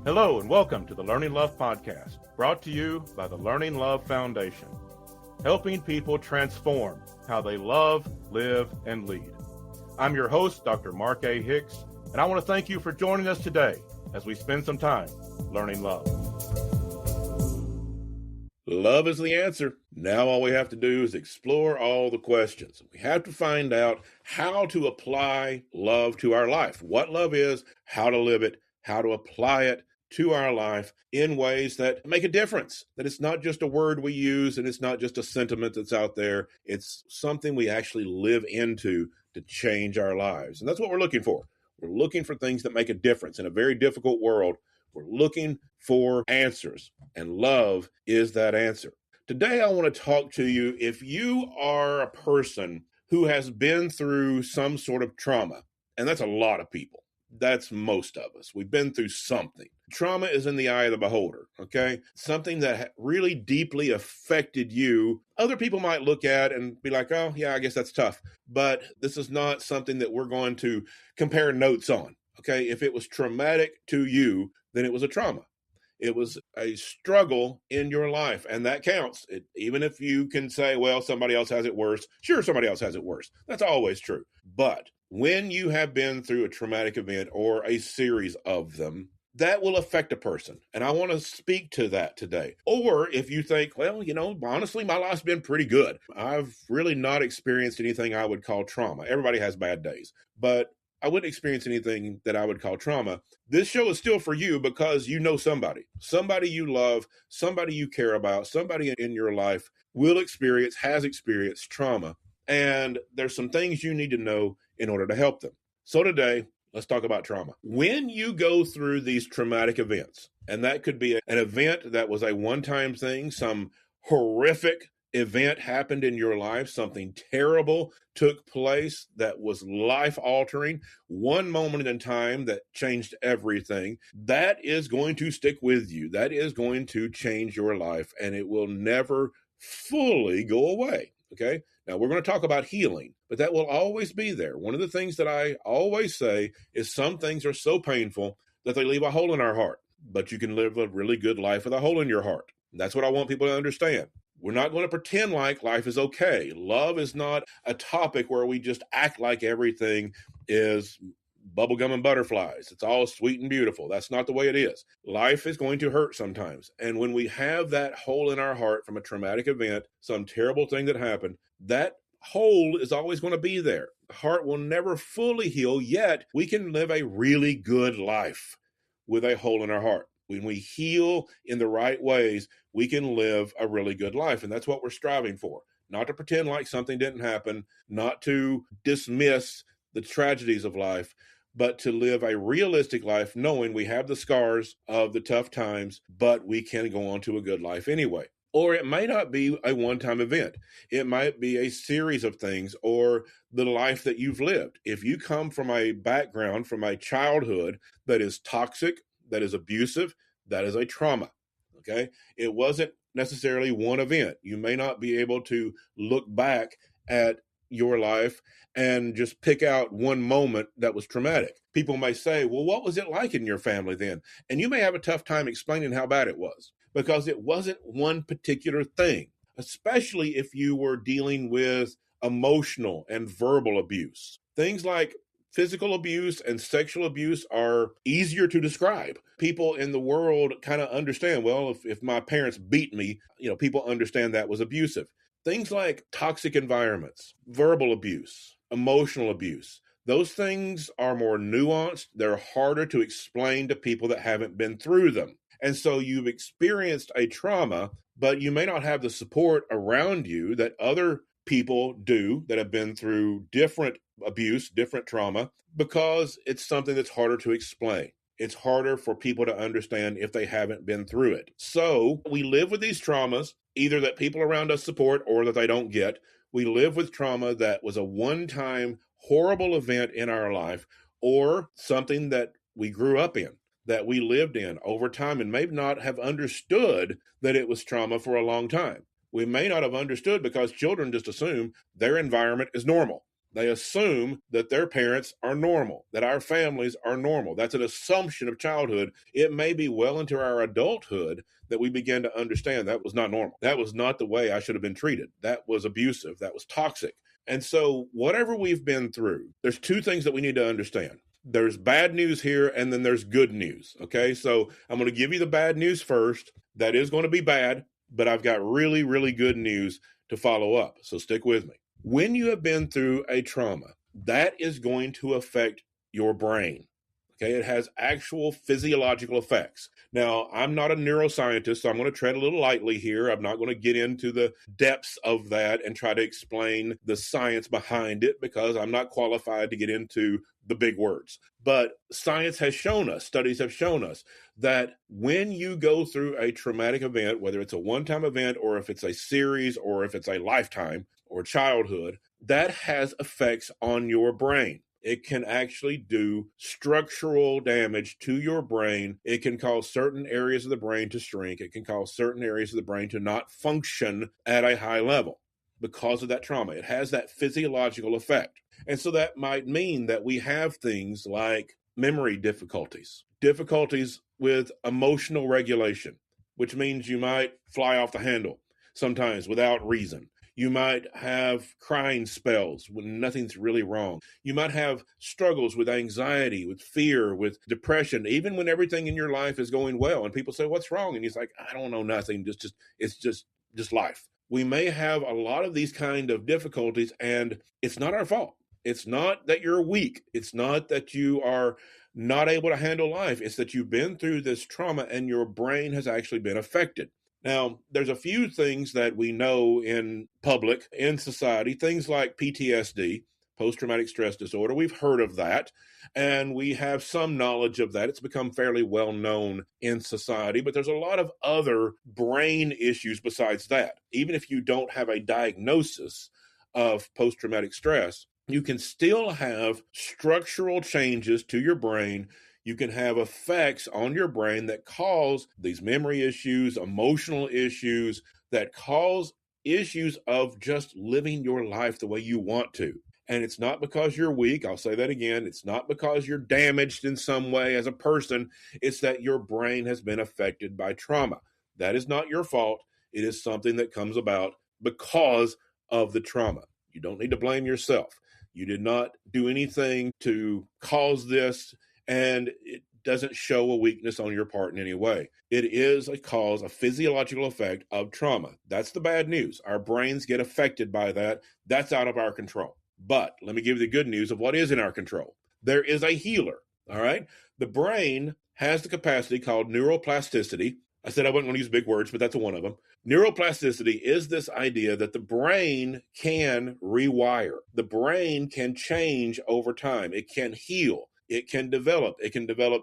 Hello and welcome to the Learning Love Podcast, brought to you by the Learning Love Foundation, helping people transform how they love, live, and lead. I'm your host, Dr. Mark A. Hicks, and I want to thank you for joining us today as we spend some time learning love. Love is the answer. Now all we have to do is explore all the questions. We have to find out how to apply love to our life, what love is, how to live it, how to apply it to our life in ways that make a difference, that it's not just a word we use and it's not just a sentiment that's out there. It's something we actually live into to change our lives. And that's what we're looking for. We're looking for things that make a difference in a very difficult world. We're looking for answers, and love is that answer. Today, I want to talk to you if you are a person who has been through some sort of trauma, and that's a lot of people. That's most of us. We've been through something. Trauma is in the eye of the beholder, okay? Something that really deeply affected you. Other people might look at and be like, oh, yeah, I guess that's tough. But this is not something that we're going to compare notes on, okay? If it was traumatic to you, then it was a trauma. It was a struggle in your life, and that counts. Even if you can say, well, somebody else has it worse. Sure, somebody else has it worse. That's always true. But when you have been through a traumatic event or a series of them, that will affect a person. And I want to speak to that today. Or if you think, well, honestly, my life's been pretty good. I've really not experienced anything I would call trauma. Everybody has bad days, but I wouldn't experience anything that I would call trauma. This show is still for you because you know somebody you love, somebody you care about, somebody in your life has experienced trauma. And there's some things you need to know in order to help them. So today, let's talk about trauma. When you go through these traumatic events, and that could be an event that was a one-time thing, some horrific event happened in your life, something terrible took place that was life-altering, one moment in time that changed everything, that is going to stick with you. That is going to change your life, and it will never fully go away, okay? Now, we're going to talk about healing, but that will always be there. One of the things that I always say is some things are so painful that they leave a hole in our heart, but you can live a really good life with a hole in your heart. And that's what I want people to understand. We're not going to pretend like life is okay. Love is not a topic where we just act like everything is bubblegum and butterflies. It's all sweet and beautiful. That's not the way it is. Life is going to hurt sometimes. And when we have that hole in our heart from a traumatic event, some terrible thing that happened, that hole is always going to be there. The heart will never fully heal, yet we can live a really good life with a hole in our heart. When we heal in the right ways, we can live a really good life. And that's what we're striving for. Not to pretend like something didn't happen, not to dismiss the tragedies of life, but to live a realistic life, knowing we have the scars of the tough times, but we can go on to a good life anyway. Or it may not be a one-time event. It might be a series of things or the life that you've lived. If you come from a background, from a childhood that is toxic, that is abusive, that is a trauma, okay? It wasn't necessarily one event. You may not be able to look back at your life and just pick out one moment that was traumatic. People may say, well, what was it like in your family then? And you may have a tough time explaining how bad it was because it wasn't one particular thing, especially if you were dealing with emotional and verbal abuse. Things like physical abuse and sexual abuse are easier to describe. People in the world kind of understand, well, if my parents beat me, people understand that was abusive. Things like toxic environments, verbal abuse, emotional abuse, those things are more nuanced. They're harder to explain to people that haven't been through them. And so you've experienced a trauma, but you may not have the support around you that other people do that have been through different abuse, different trauma, because it's something that's harder to explain. It's harder for people to understand if they haven't been through it. So we live with these traumas, either that people around us support or that they don't get. We live with trauma that was a one-time horrible event in our life or something that we grew up in, that we lived in over time and may not have understood that it was trauma for a long time. We may not have understood because children just assume their environment is normal. They assume that their parents are normal, that our families are normal. That's an assumption of childhood. It may be well into our adulthood that we begin to understand that was not normal. That was not the way I should have been treated. That was abusive. That was toxic. And so, whatever we've been through, there's two things that we need to understand. There's bad news here, and then there's good news. Okay, so I'm going to give you the bad news first. That is going to be bad, but I've got really, really good news to follow up. So stick with me. When you have been through a trauma, that is going to affect your brain. Okay, it has actual physiological effects. Now, I'm not a neuroscientist, so I'm going to tread a little lightly here. I'm not going to get into the depths of that and try to explain the science behind it because I'm not qualified to get into the big words. But science has shown us, studies have shown us that when you go through a traumatic event, whether it's a one-time event or if it's a series or if it's a lifetime or childhood, that has effects on your brain. It can actually do structural damage to your brain. It can cause certain areas of the brain to shrink. It can cause certain areas of the brain to not function at a high level because of that trauma. It has that physiological effect. And so that might mean that we have things like memory difficulties, difficulties with emotional regulation, which means you might fly off the handle sometimes without reason. You might have crying spells when nothing's really wrong. You might have struggles with anxiety, with fear, with depression, even when everything in your life is going well. And people say, what's wrong? And he's like, I don't know, nothing. It's just life. We may have a lot of these kind of difficulties, and it's not our fault. It's not that you're weak. It's not that you are not able to handle life. It's that you've been through this trauma and your brain has actually been affected. Now, there's a few things that we know in public, in society, things like PTSD, post-traumatic stress disorder. We've heard of that, and we have some knowledge of that. It's become fairly well known in society, but there's a lot of other brain issues besides that. Even if you don't have a diagnosis of post-traumatic stress, you can still have structural changes to your brain. You can have effects on your brain that cause these memory issues, emotional issues, that cause issues of just living your life the way you want to. And it's not because you're weak. I'll say that again. It's not because you're damaged in some way as a person. It's that your brain has been affected by trauma. That is not your fault. It is something that comes about because of the trauma. You don't need to blame yourself. You did not do anything to cause this, and it doesn't show a weakness on your part in any way. It is a cause, a physiological effect of trauma. That's the bad news. Our brains get affected by that. That's out of our control. But let me give you the good news of what is in our control. There is a healer, all right? The brain has the capacity called neuroplasticity. I said I wasn't going to use big words, but that's one of them. Neuroplasticity is this idea that the brain can rewire. The brain can change over time. It can heal. It can develop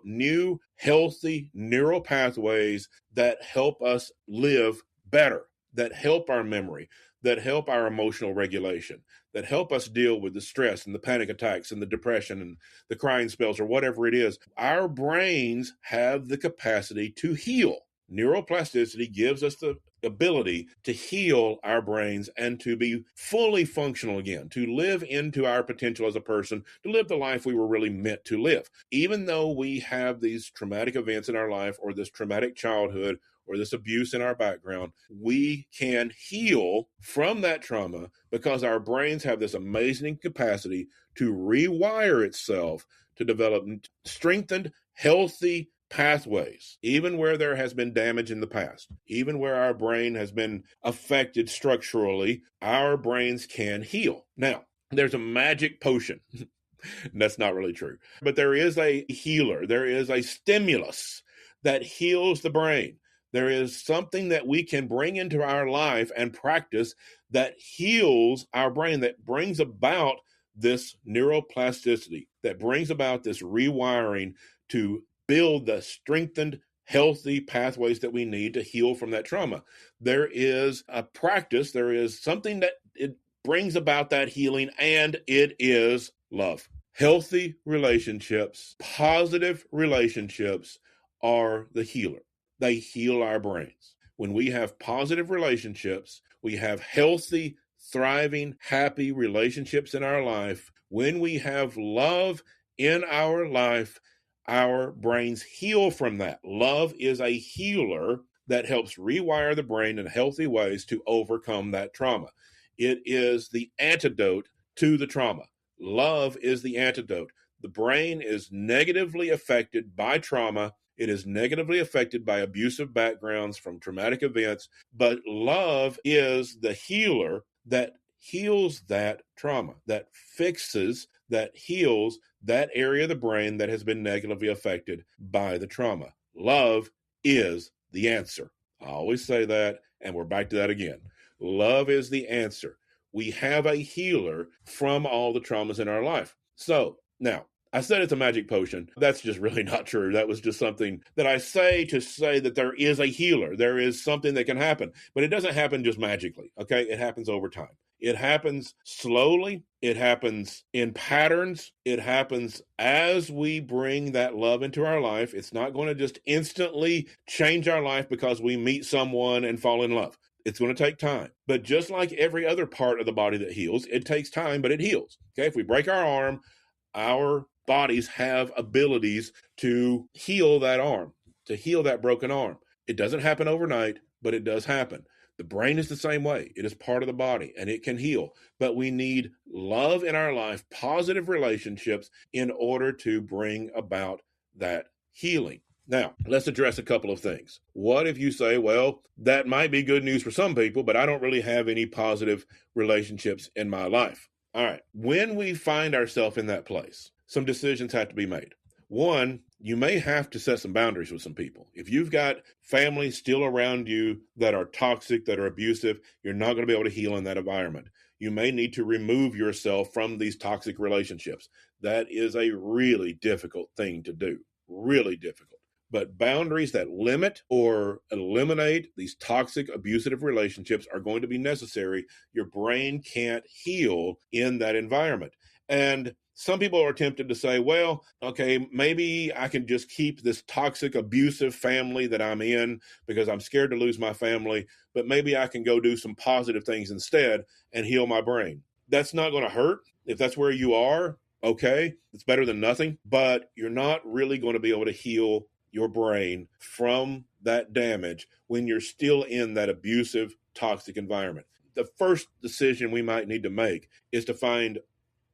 new, healthy neural pathways that help us live better, that help our memory, that help our emotional regulation, that help us deal with the stress and the panic attacks and the depression and the crying spells or whatever it is. Our brains have the capacity to heal. Neuroplasticity gives us the ability to heal our brains and to be fully functional again, to live into our potential as a person, to live the life we were really meant to live. Even though we have these traumatic events in our life or this traumatic childhood or this abuse in our background, we can heal from that trauma because our brains have this amazing capacity to rewire itself to develop strengthened, healthy pathways, even where there has been damage in the past, even where our brain has been affected structurally, our brains can heal. Now, there's a magic potion. That's not really true. But there is a healer. There is a stimulus that heals the brain. There is something that we can bring into our life and practice that heals our brain, that brings about this neuroplasticity, that brings about this rewiring to build the strengthened, healthy pathways that we need to heal from that trauma. There is a practice, there is something that it brings about that healing, and it is love. Healthy relationships, positive relationships are the healer. They heal our brains. When we have positive relationships, we have healthy thriving, happy relationships in our life, when we have love in our life, our brains heal from that. Love is a healer that helps rewire the brain in healthy ways to overcome that trauma. It is the antidote to the trauma. Love is the antidote. The brain is negatively affected by trauma. It is negatively affected by abusive backgrounds from traumatic events, but love is the healer that heals that trauma, that fixes, that heals that area of the brain that has been negatively affected by the trauma. Love is the answer. I always say that, and we're back to that again. Love is the answer. We have a healer from all the traumas in our life. So now, I said it's a magic potion. That's just really not true. That was just something that I say to say that there is a healer. There is something that can happen, but it doesn't happen just magically, okay? It happens over time. It happens slowly. It happens in patterns. It happens as we bring that love into our life. It's not going to just instantly change our life because we meet someone and fall in love. It's going to take time. But just like every other part of the body that heals, it takes time, but it heals. Okay, if we break our arm, our bodies have abilities to heal that arm, to heal that broken arm. It doesn't happen overnight, but it does happen. The brain is the same way. It is part of the body and it can heal. But we need love in our life, positive relationships in order to bring about that healing. Now, let's address a couple of things. What if you say, well, that might be good news for some people, but I don't really have any positive relationships in my life? All right. When we find ourselves in that place, some decisions have to be made. One, you may have to set some boundaries with some people. If you've got family still around you that are toxic, that are abusive, you're not going to be able to heal in that environment. You may need to remove yourself from these toxic relationships. That is a really difficult thing to do. Really difficult. But boundaries that limit or eliminate these toxic, abusive relationships are going to be necessary. Your brain can't heal in that environment. And some people are tempted to say, well, okay, maybe I can just keep this toxic, abusive family that I'm in because I'm scared to lose my family, but maybe I can go do some positive things instead and heal my brain. That's not going to hurt. If that's where you are, okay, it's better than nothing, but you're not really going to be able to heal your brain from that damage when you're still in that abusive, toxic environment. The first decision we might need to make is to find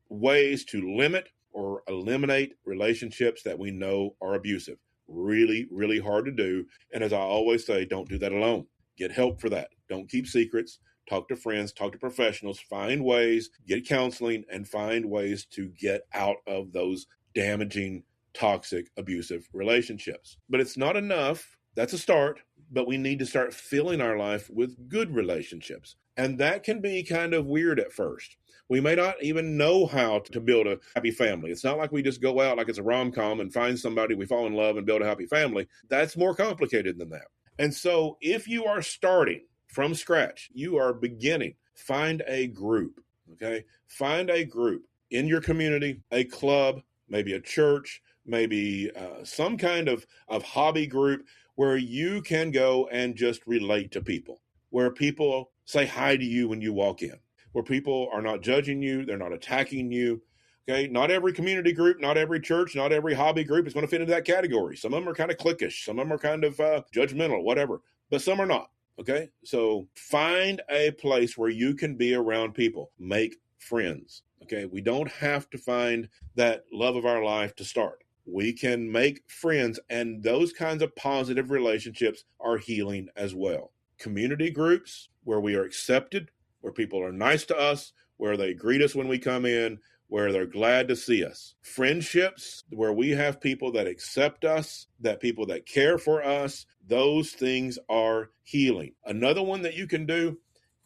ways to limit or eliminate relationships that we know are abusive. Really, really hard to do. And as I always say, don't do that alone. Get help for that. Don't keep secrets. Talk to friends, talk to professionals, find ways, get counseling, and find ways to get out of those damaging, toxic, abusive relationships. But it's not enough. That's a start. But we need to start filling our life with good relationships. And that can be kind of weird at first. We may not even know how to build a happy family. It's not like we just go out like it's a rom-com and find somebody, we fall in love and build a happy family. That's more complicated than that. And so if you are starting from scratch, you are beginning, find a group, okay? Find a group in your community, a club, maybe a church, maybe some kind of hobby group where you can go and just relate to people, where people say hi to you when you walk in, where people are not judging you, they're not attacking you. Okay, not every community group, not every church, not every hobby group is going to fit into that category. Some of them are kind of cliquish, some of them are kind of judgmental, whatever, but some are not. Okay, so find a place where you can be around people, make friends. Okay, we don't have to find that love of our life to start. We can make friends, and those kinds of positive relationships are healing as well. Community groups where we are accepted, where people are nice to us, where they greet us when we come in, where they're glad to see us. Friendships where we have people that accept us, that people that care for us, those things are healing. Another one that you can do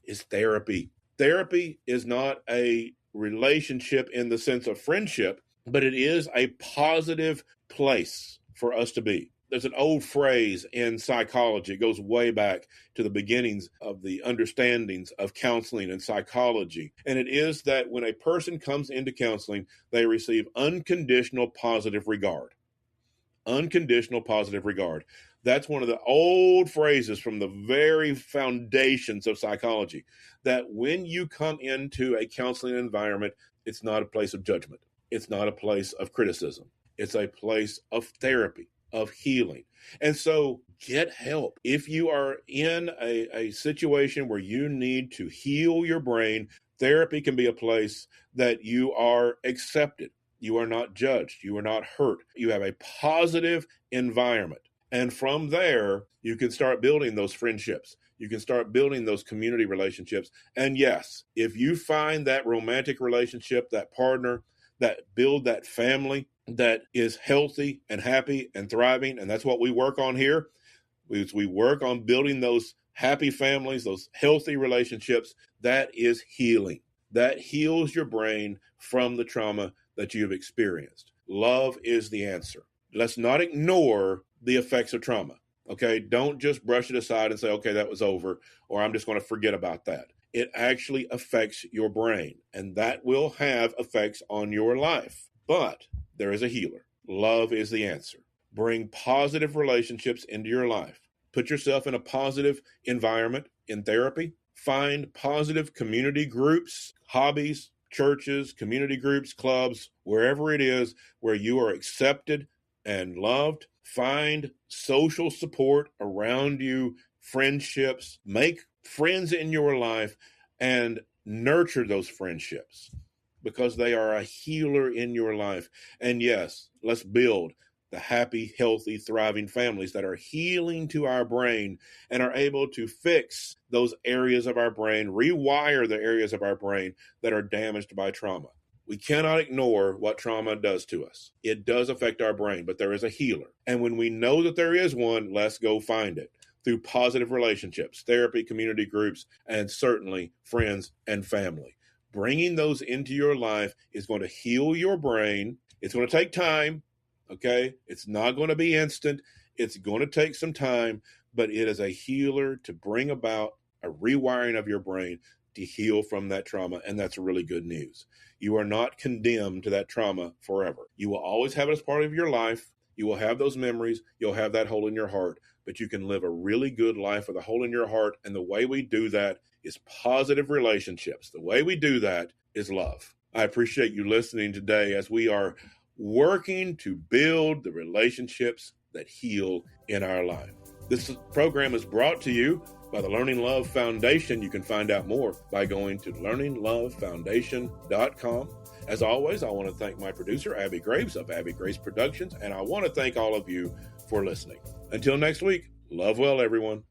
is therapy. Therapy is not a relationship in the sense of friendship, but it is a positive place for us to be. There's an old phrase in psychology. It goes way back to the beginnings of the understandings of counseling and psychology. And it is that when a person comes into counseling, they receive unconditional positive regard. unconditional positive regard. That's one of the old phrases from the very foundations of psychology, that when you come into a counseling environment, it's not a place of judgment. It's not a place of criticism. It's a place of therapy, of healing. And so get help. If you are in a situation where you need to heal your brain, therapy can be a place that you are accepted. You are not judged. You are not hurt. You have a positive environment. And from there, you can start building those friendships. You can start building those community relationships. And yes, if you find that romantic relationship, that partner, that build that family that is healthy and happy and thriving, and that's what we work on here, we work on building those happy families, those healthy relationships, that is healing. That heals your brain from the trauma that you have experienced. Love is the answer. Let's not ignore the effects of trauma. Okay, don't just brush it aside and say, okay, that was over, or I'm just going to forget about that. It actually affects your brain, and that will have effects on your life. But there is a healer. Love is the answer. Bring positive relationships into your life. Put yourself in a positive environment in therapy. Find positive community groups, hobbies, churches, community groups, clubs, wherever it is where you are accepted and loved. Find social support around you, friendships. Make friends in your life and nurture those friendships because they are a healer in your life. And yes, let's build the happy, healthy, thriving families that are healing to our brain and are able to fix those areas of our brain, rewire the areas of our brain that are damaged by trauma. We cannot ignore what trauma does to us. It does affect our brain, but there is a healer. And when we know that there is one, let's go find it through positive relationships, therapy, community groups, and certainly friends and family. Bringing those into your life is going to heal your brain. It's going to take time, okay? It's not going to be instant. It's going to take some time, but it is a healer to bring about a rewiring of your brain to heal from that trauma, and that's really good news. You are not condemned to that trauma forever. You will always have it as part of your life. You will have those memories. You'll have that hole in your heart, but you can live a really good life with a hole in your heart, and the way we do that is positive relationships. The way we do that is love. I appreciate you listening today as we are working to build the relationships that heal in our life. This program is brought to you by the Learning Love Foundation. You can find out more by going to learninglovefoundation.com. As always, I want to thank my producer, Abby Graves of Abby Graves Productions, and I want to thank all of you for listening. Until next week, love well, everyone.